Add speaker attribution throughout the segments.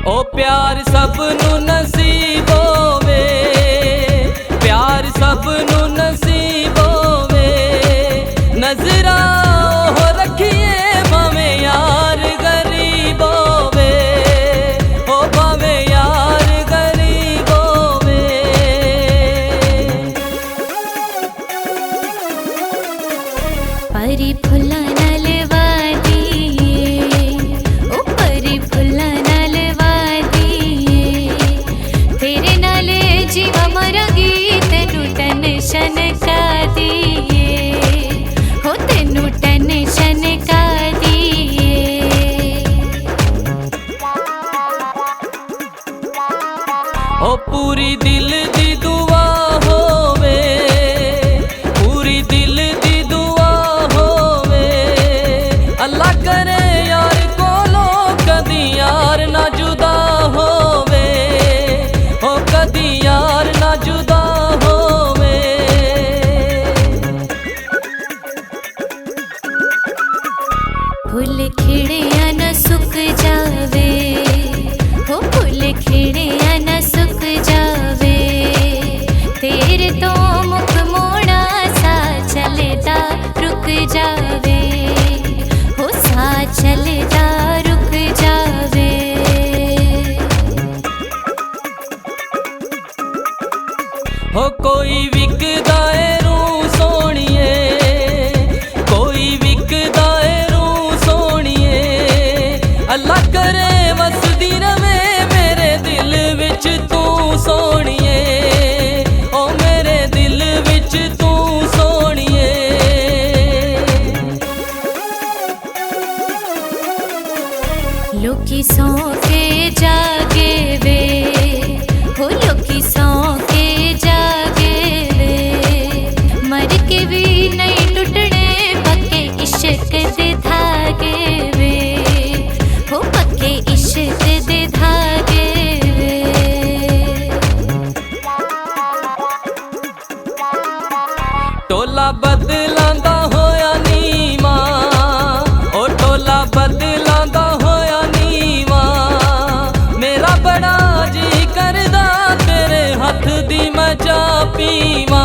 Speaker 1: ओ प्यार सबनू नसीब होवे, प्यार सबनू नसीब होवे। नजरा ओह रखिए भावें यार गरीब होवे, ओ भावें यार गरीब होवे।
Speaker 2: परी फुल्लां नाल वादिए, ओ परी फुल्लां नाल वादिए। तेरे नाल जीवा मरांगी, तेनू टेंशन का दिए, हो तेनू टेंशन का दिए।
Speaker 1: ओ पूरी दिल दी दुआ होवे, पूरी दिल दी दुआ होवे। अल्लाह करे यार कोलो कदी यार ना जुदा होवे, ओ कदी यार ना जुदा होवे।
Speaker 2: फुल खिड़िया न सुक जावे, हो फुल खिड़िया न सुक जावे। तेरे तो मुख मोड़ा सा चलदा रुक जावे, हो सा चलदा रुक जावे।
Speaker 1: हो कोई विकदा ए रूह सोहणिए, कोई विकदा ए रूह सोहणिए। अल्लाह करे वसदी रवे मेरे दिल विच तू सोहणिए, ओ मेरे दिल विच तू सोहणिए।
Speaker 2: लोकी सौ के जागे वे, हो लोकी सौ के जागे वे। मर के भी नहीं टुटने पक्के इश्क दे धागे वे, हो पक्के इश्क दे धागे वे।
Speaker 1: टोला बदलांदा होया नीवा, ओ टोला बदलांदा होया नीवा। मेरा बड़ा जी करदा तेरे हथ दी मैं चाह पीवा,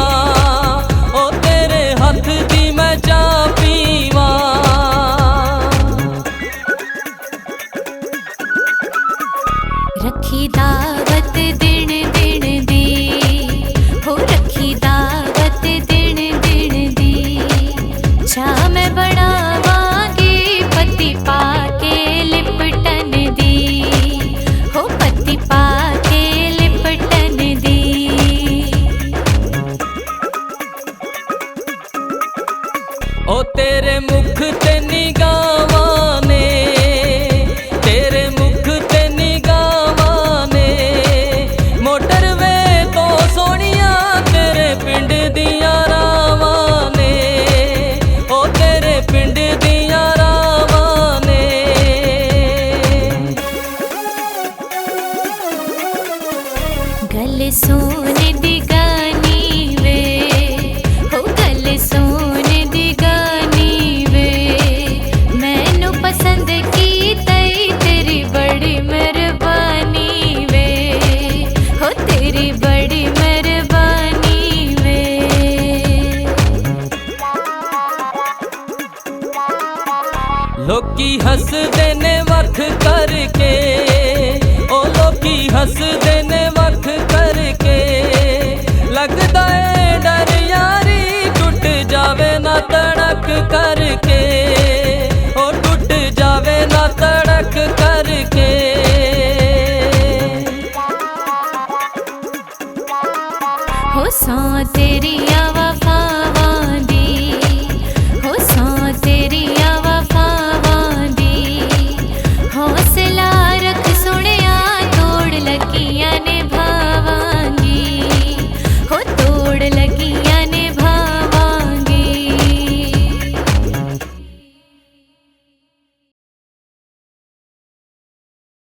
Speaker 1: ओ तेरे हथ दी मैं चाह पीवा।
Speaker 2: रखी दावत दिन दिन दी, हो रखी दावत दिन दिन दी। चाह मैं बनावांगी पति पाके लिपटन दी, हो पति पाके लिपटन दी।
Speaker 1: ओ तेरे मुख ते निगाहां ने, तेरे मुख ते निगाहां ने। मोटरवे तो सोहणिया तेरे पिंड दियां रावां ने, ओ तेरे पिंड दियां रावां ने।
Speaker 2: गल सोने दी गानी वे, हो गल सोने दी गानी वे। मैनू पसंद की तई तेरी बड़ी मेहरबानी वे, हो तेरी बड़ी मेहरबानी वे।
Speaker 1: लोकी हसदे ने वख करके, ओ लोकी हसदे ने वख करके। लगदा है डर यारी टूट जावे ना तड़क करके, ओ टूट जावे ना तड़क करके।
Speaker 2: हो सौ तेरी आवाज़